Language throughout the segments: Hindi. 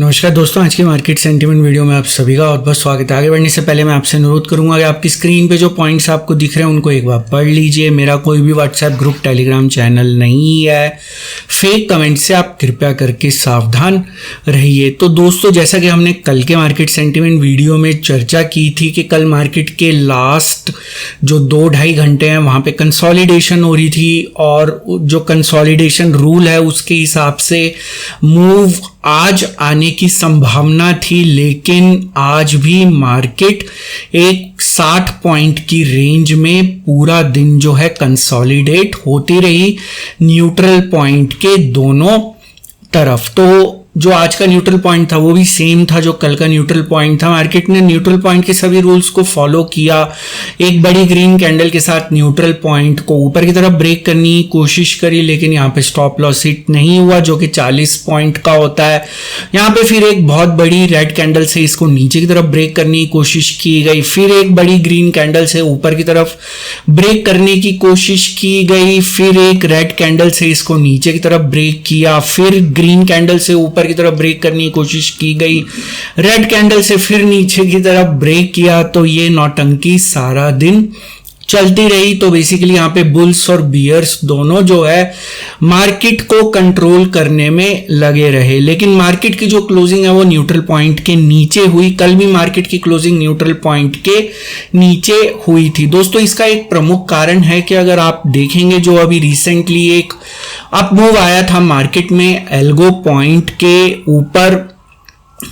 नमस्कार दोस्तों, आज की मार्केट सेंटीमेंट वीडियो में आप सभी का बहुत बहुत स्वागत है। आगे बढ़ने से पहले मैं आपसे अनुरोध करूंगा कि आपकी स्क्रीन पे जो पॉइंट्स आपको दिख रहे हैं उनको एक बार पढ़ लीजिए। मेरा कोई भी व्हाट्सएप ग्रुप, टेलीग्राम चैनल नहीं है। फेक कमेंट से आप कृपया करके सावधान रहिए। तो दोस्तों, जैसा कि हमने कल के मार्केट सेंटीमेंट वीडियो में चर्चा की थी कि कल मार्केट के लास्ट जो 2-2.5 घंटे हैं वहाँ पे कंसोलिडेशन हो रही थी, और जो कंसोलिडेशन रूल है उसके हिसाब से मूव आज आने की संभावना थी, लेकिन आज भी मार्केट एक 60 पॉइंट की रेंज में पूरा दिन जो है कंसोलिडेट होती रही न्यूट्रल पॉइंट के दोनों तरफ। तो जो आज का न्यूट्रल पॉइंट था वो भी सेम था जो कल का न्यूट्रल पॉइंट था। मार्केट ने न्यूट्रल पॉइंट के सभी रूल्स को फॉलो किया। एक बड़ी ग्रीन कैंडल के साथ न्यूट्रल पॉइंट को ऊपर की तरफ ब्रेक करने की कोशिश करी, लेकिन यहाँ पे स्टॉप लॉस हिट नहीं हुआ जो कि 40 पॉइंट का होता है। यहाँ पे फिर एक बहुत बड़ी रेड कैंडल से इसको नीचे की तरफ ब्रेक करने की कोशिश की गई, फिर एक बड़ी ग्रीन कैंडल से ऊपर की तरफ ब्रेक करने की कोशिश की गई, फिर एक रेड कैंडल से इसको नीचे की तरफ ब्रेक किया, फिर ग्रीन कैंडल से ऊपर की तरफ ब्रेक करने की कोशिश की गई, रेड कैंडल से फिर नीचे की तरफ ब्रेक किया। तो ये नौटंकी सारा दिन चलती रही। तो बेसिकली यहाँ पे बुल्स और बियर्स दोनों जो है मार्केट को कंट्रोल करने में लगे रहे, लेकिन मार्केट की जो क्लोजिंग है वो न्यूट्रल पॉइंट के नीचे हुई। कल भी मार्केट की क्लोजिंग न्यूट्रल पॉइंट के नीचे हुई थी। दोस्तों, इसका एक प्रमुख कारण है कि अगर आप देखेंगे जो अभी रिसेंटली एक अप मूव आया था मार्केट में एल्गो पॉइंट के ऊपर,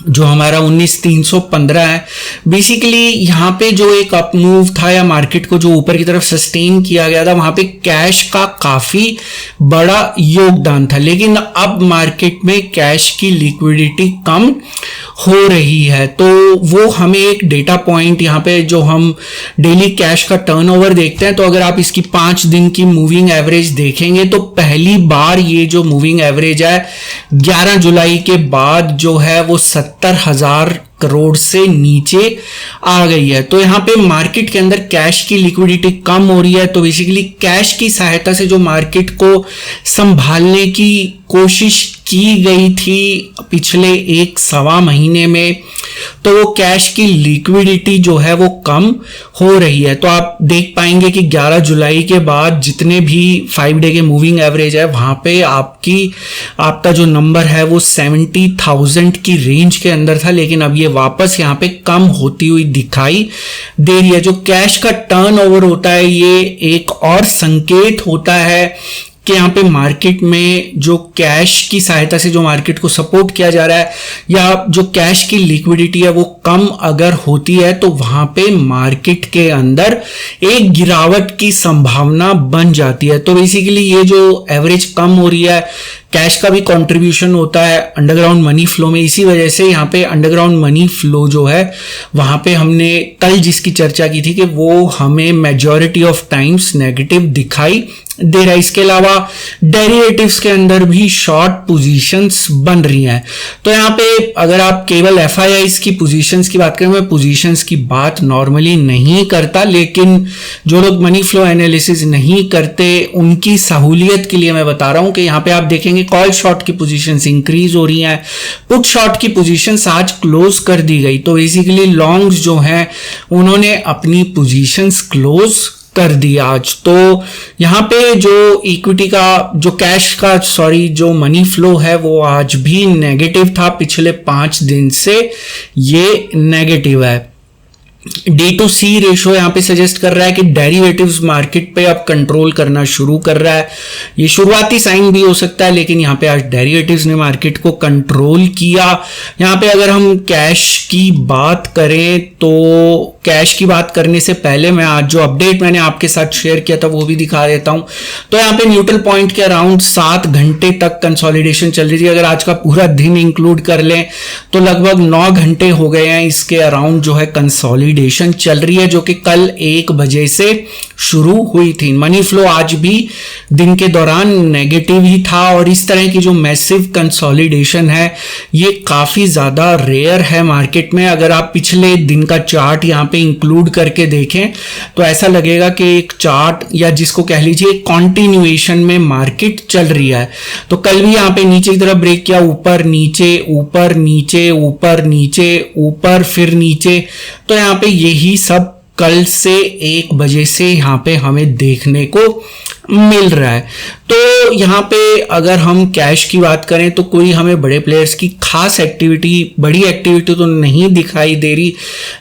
जो हमारा 19,315 है, बेसिकली यहाँ पे जो एक अप मूव था या मार्केट को जो ऊपर की तरफ सस्टेन किया गया था, वहां पे कैश का काफी बड़ा योगदान था। लेकिन अब मार्केट में कैश की लिक्विडिटी कम हो रही है, तो वो हमें एक डेटा पॉइंट यहाँ पे जो हम डेली कैश का टर्नओवर देखते हैं, तो अगर आप इसकी 5 दिन की मूविंग एवरेज देखेंगे तो पहली बार ये जो मूविंग एवरेज है 11 जुलाई के बाद जो है वो 70,000 करोड़ से नीचे आ गई है। तो यहाँ पे मार्केट के अंदर कैश की लिक्विडिटी कम हो रही है। तो बेसिकली कैश की सहायता से जो मार्केट को संभालने की कोशिश की गई थी पिछले 1-1.25 महीने में, तो वो कैश की लिक्विडिटी जो है वो कम हो रही है। तो आप देख पाएंगे कि 11 जुलाई के बाद जितने भी 5 डे के मूविंग एवरेज है वहां पे आपका जो नंबर है वो 70,000 की रेंज के अंदर था, लेकिन अब ये वापस यहाँ पे कम होती हुई दिखाई दे रही है। जो कैश का टर्नओवर होता है ये एक और संकेत होता है कि यहाँ पे मार्केट में जो कैश की सहायता से जो मार्केट को सपोर्ट किया जा रहा है या जो कैश की लिक्विडिटी है वो कम अगर होती है तो वहां पे मार्केट के अंदर एक गिरावट की संभावना बन जाती है। तो बेसिकली ये जो एवरेज कम हो रही है, कैश का भी कंट्रीब्यूशन होता है अंडरग्राउंड मनी फ्लो में। इसी वजह से यहाँ पे अंडरग्राउंड मनी फ्लो जो है वहां पे हमने कल जिसकी चर्चा की थी कि वो हमें मेजॉरिटी ऑफ टाइम्स नेगेटिव दिखाई दे रहा है। इसके अलावा डेरिवेटिव्स के अंदर भी शॉर्ट पोजीशंस बन रही हैं। तो यहाँ पे अगर आप केवल एफआईआईज की पोजीशंस की बात करें, मैं पोजीशंस की बात नॉर्मली नहीं करता, लेकिन जो लोग मनी फ्लो एनालिसिस नहीं करते उनकी सहूलियत के लिए मैं बता रहा हूं कि यहाँ पे आप देखेंगे कॉल शॉर्ट की पोजीशंस इंक्रीज हो रही हैं, पुट शॉर्ट की पोजीशंस आज क्लोज कर दी गई। तो बेसिकली लॉन्ग्स जो हैं उन्होंने अपनी पोजीशंस क्लोज कर दिया आज। तो यहाँ पे जो इक्विटी का जो मनी फ्लो है वो आज भी नेगेटिव था। पिछले 5 दिन से ये नेगेटिव है। D2C रेशो यहाँ पे सजेस्ट कर रहा है कि डेरिवेटिव्स मार्केट पे अब कंट्रोल करना शुरू कर रहा है। ये शुरुआती साइन भी हो सकता है, लेकिन यहाँ पे आज डेरिवेटिव्स ने मार्केट को कंट्रोल किया। यहाँ पे अगर हम कैश की बात करें तो कैश की बात करने से पहले मैं आज जो अपडेट मैंने आपके साथ शेयर किया था वो भी दिखा देता हूं। तो यहाँ पे न्यूट्रल पॉइंट के अराउंड 7 घंटे तक कंसोलिडेशन चल रही थी। अगर आज का पूरा दिन इंक्लूड कर लें तो लगभग 9 घंटे हो गए हैं इसके अराउंड जो है कंसोलिडेशन चल रही है, जो कि कल 1 बजे से शुरू हुई थी। मनी फ्लो आज भी दिन के दौरान नेगेटिव ही था, और इस तरह की जो मैसिव कंसोलिडेशन है ये काफी ज्यादा रेयर है मार्केट में। अगर आप पिछले दिन का चार्ट यहाँ पे इंक्लूड करके देखें तो ऐसा लगेगा कि एक चार्ट या जिसको कह लीजिए कॉन्टिन्यूएशन में मार्केट चल रही है। तो कल भी यहाँ पे नीचे की तरफ ब्रेक किया, ऊपर नीचे नीचे ऊपर नीचे ऊपर फिर नीचे। तो यहाँ पे यही सब कल से 1 बजे से यहाँ पे हमें देखने को मिल रहा है। तो यहाँ पे अगर हम कैश की बात करें तो कोई हमें बड़े प्लेयर्स की खास एक्टिविटी, बड़ी एक्टिविटी तो नहीं दिखाई दे रही,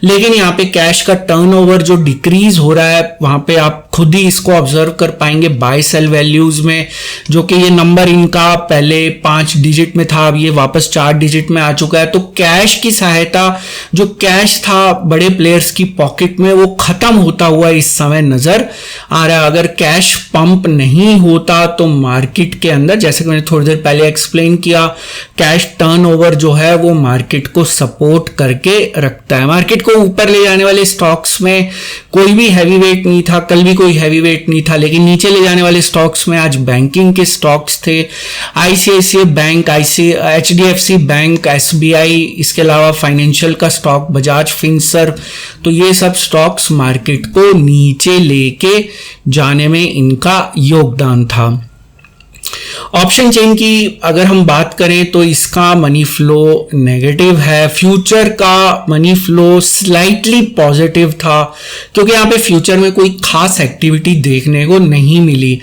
लेकिन यहाँ पे कैश का टर्नओवर जो डिक्रीज हो रहा है वहाँ पे आप खुद ही इसको ऑब्जर्व कर पाएंगे बाय सेल वैल्यूज में, जो कि ये नंबर इनका पहले 5 डिजिट में था, अब ये वापस 4 डिजिट में आ चुका है। तो कैश की सहायता, जो कैश था बड़े प्लेयर्स की पॉकेट में, वो खत्म होता हुआ इस समय नजर आ रहा है। अगर कैश पंप नहीं होता तो मार्केट के अंदर, जैसे कि मैंने थोड़ी देर पहले एक्सप्लेन किया, कैश टर्नओवर जो है वो मार्केट को सपोर्ट करके रखता है। मार्केट को ऊपर ले जाने वाले स्टॉक्स में कोई भी हैवी वेट नहीं था, कल भी कोई हैवी वेट नहीं था, लेकिन नीचे ले जाने वाले स्टॉक्स में आज बैंकिंग के स्टॉक्स थे। ICICI bank, HDFC bank, SBI, इसके अलावा फाइनेंशियल का स्टॉक बजाज फिनसर्व, तो ये सब स्टॉक्स मार्केट को नीचे लेके जाने में इनका योगदान था। ऑप्शन चेन की अगर हम बात करें तो इसका मनी फ्लो नेगेटिव है। फ्यूचर का मनी फ्लो स्लाइटली पॉजिटिव था, क्योंकि यहाँ पे फ्यूचर में कोई खास एक्टिविटी देखने को नहीं मिली,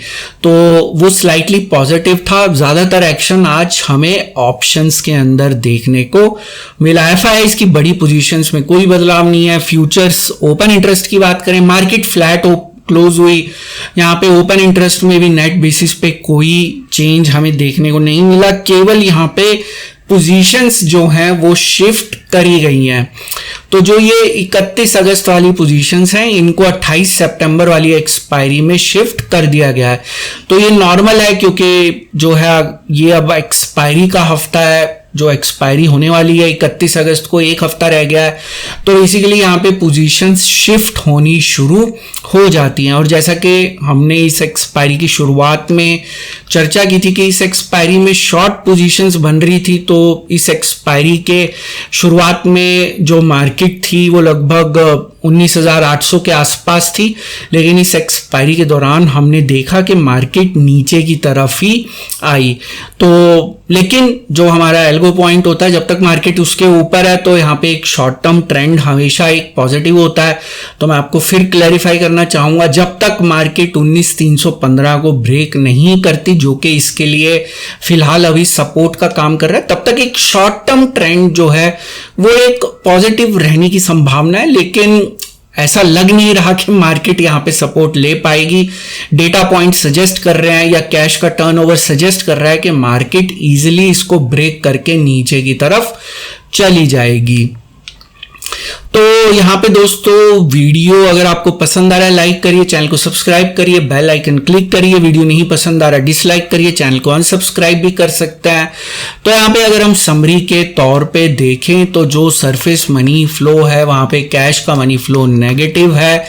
तो वो स्लाइटली पॉजिटिव था। ज्यादातर एक्शन आज हमें ऑप्शंस के अंदर देखने को मिला। एफआईआईज की बड़ी पोजीशंस में कोई बदलाव नहीं है। फ्यूचर्स ओपन इंटरेस्ट की बात करें, मार्केट फ्लैट क्लोज हुई। यहाँ पे ओपन इंटरेस्ट में भी नेट बेसिस पे कोई चेंज हमें देखने को नहीं मिला, केवल यहाँ पे पोजीशंस जो हैं वो शिफ्ट करी गई हैं। तो जो ये 31 अगस्त वाली पोजीशंस हैं, इनको 28 सितंबर वाली एक्सपायरी में शिफ्ट कर दिया गया है। तो ये नॉर्मल है, क्योंकि जो है ये अब एक्सपायरी का हफ्ता है, जो एक्सपायरी होने वाली है 31 अगस्त को, 1 हफ्ता रह गया है। तो बेसिकली यहाँ पे पोजीशंस शिफ्ट होनी शुरू हो जाती हैं। और जैसा कि हमने इस एक्सपायरी की शुरुआत में चर्चा की थी कि इस एक्सपायरी में शॉर्ट पोजीशंस बन रही थी, तो इस एक्सपायरी के शुरुआत में जो मार्केट थी वो लगभग 19,800 के आसपास थी, लेकिन इस एक्सपायरी के दौरान हमने देखा कि मार्केट नीचे की तरफ ही आई। तो लेकिन जो हमारा एल्गो पॉइंट होता है, जब तक मार्केट उसके ऊपर है तो यहाँ पे एक शॉर्ट टर्म ट्रेंड हमेशा एक पॉजिटिव होता है। तो मैं आपको फिर क्लैरिफाई करना चाहूंगा, जब तक मार्केट 19,315 को ब्रेक नहीं करती, जो कि इसके लिए फिलहाल अभी सपोर्ट का काम कर रहा है, तब तक एक शॉर्ट टर्म ट्रेंड जो है वो एक पॉजिटिव रहने की संभावना है। लेकिन ऐसा लग नहीं रहा कि मार्केट यहां पे सपोर्ट ले पाएगी। डेटा पॉइंट सजेस्ट कर रहे हैं या कैश का टर्नओवर सजेस्ट कर रहा है कि मार्केट इजीली इसको ब्रेक करके नीचे की तरफ चली जाएगी। तो यहाँ पे दोस्तों वीडियो अगर आपको पसंद आ रहा है लाइक करिए, चैनल को सब्सक्राइब करिए, बेल आइकन क्लिक करिए। वीडियो नहीं पसंद आ रहा डिसलाइक करिए, चैनल को अनसब्सक्राइब भी कर सकते हैं। तो यहाँ पे अगर हम समरी के तौर पे देखें तो जो सरफेस मनी फ्लो है वहां पे कैश का मनी फ्लो नेगेटिव है,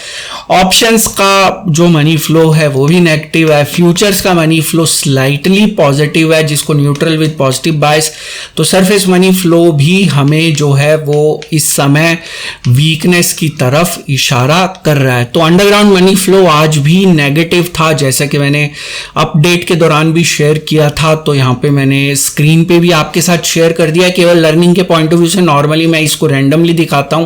ऑप्शंस का जो मनी फ्लो है वो भी नेगेटिव है, फ्यूचर्स का मनी फ्लो स्लाइटली पॉजिटिव है जिसको न्यूट्रल विद पॉजिटिव बायस। तो सरफेस मनी फ्लो भी हमें जो है वो इस समय वीकनेस की तरफ इशारा कर रहा है। तो अंडरग्राउंड मनी फ्लो आज भी नेगेटिव था, जैसा कि मैंने अपडेट के दौरान भी शेयर किया था। तो यहाँ पे मैंने स्क्रीन पे भी आपके साथ शेयर कर दिया, केवल लर्निंग के पॉइंट ऑफ व्यू से। नॉर्मली मैं इसको रैंडमली दिखाता हूं,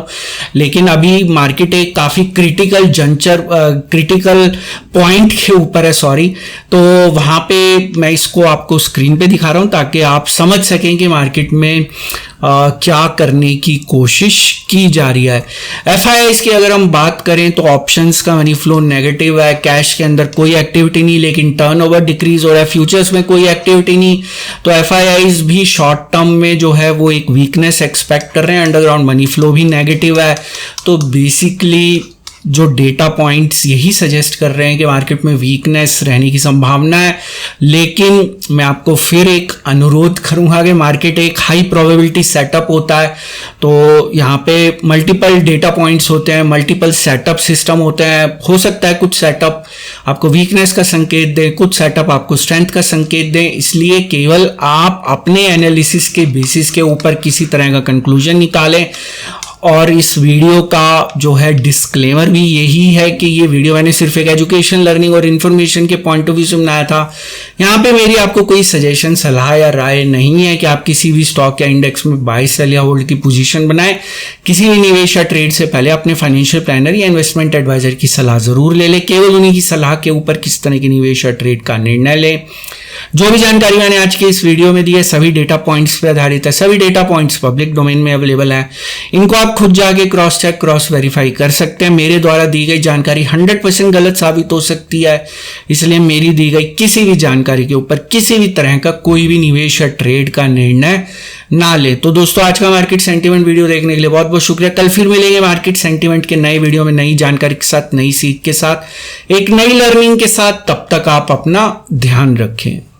लेकिन अभी मार्केट एक काफी क्रिटिकल जंक्चर, क्रिटिकल पॉइंट के ऊपर है, सॉरी। तो वहां पे मैं इसको आपको स्क्रीन पे दिखा रहा हूं ताकि आप समझ सकें कि मार्केट में क्या करने की कोशिश की जा रही है। एफआईआईज की अगर हम बात करें तो ऑप्शंस का मनी फ्लो नेगेटिव है, कैश के अंदर कोई एक्टिविटी नहीं, लेकिन टर्नओवर डिक्रीज हो रहा है, फ्यूचर्स में कोई एक्टिविटी नहीं। तो एफआईआईज भी शॉर्ट टर्म में जो है वो एक वीकनेस एक्सपेक्ट कर रहे हैं, अंडरग्राउंड मनी फ्लो भी नेगेटिव है। तो बेसिकली जो डेटा पॉइंट्स यही सजेस्ट कर रहे हैं कि मार्केट में वीकनेस रहने की संभावना है। लेकिन मैं आपको फिर एक अनुरोध करूंगा कि मार्केट एक हाई प्रोबेबिलिटी सेटअप होता है, तो यहाँ पे मल्टीपल डेटा पॉइंट्स होते हैं, मल्टीपल सेटअप सिस्टम होते हैं। हो सकता है कुछ सेटअप आपको वीकनेस का संकेत दें, कुछ सेटअप आपको स्ट्रेंथ का संकेत दें, इसलिए केवल आप अपने एनालिसिस के बेसिस के ऊपर किसी तरह का कंक्लूजन निकालें। और इस वीडियो का जो है डिस्क्लेमर भी यही है कि ये वीडियो मैंने सिर्फ एक एजुकेशन, लर्निंग और इन्फॉर्मेशन के पॉइंट ऑफ व्यू से बनाया था। यहाँ पे मेरी आपको कोई सजेशन, सलाह या राय नहीं है कि आप किसी भी स्टॉक या इंडेक्स में बाय, सेल या होल्ड की पोजीशन बनाएं। किसी भी निवेश या ट्रेड से पहले अपने फाइनेंशियल प्लानर या इन्वेस्टमेंट एडवाइजर की सलाह जरूर ले लें। केवल उन्हीं की सलाह के ऊपर किस तरह की निवेश या ट्रेड का निर्णय लें। जो भी जानकारी मैंने आज के इस वीडियो में दी है सभी डेटा पॉइंट्स पर आधारित है। सभी डेटा पॉइंट्स पब्लिक डोमेन में अवेलेबल है। इनको आप खुद जाके क्रॉस चेक, क्रॉस वेरीफाई कर सकते हैं। मेरे द्वारा दी गई जानकारी 100% गलत साबित हो सकती है, इसलिए मेरी दी गई किसी भी जानकारी के ऊपर किसी भी तरह का कोई भी निवेश या ट्रेड का निर्णय ना ले। तो दोस्तों, आज का मार्केट सेंटीमेंट वीडियो देखने के लिए बहुत बहुत शुक्रिया। कल फिर मिलेंगे मार्केट सेंटीमेंट के नए वीडियो में, नई जानकारी के साथ, नई सीख के साथ, एक नई लर्निंग के साथ। तब तक आप अपना ध्यान रखें।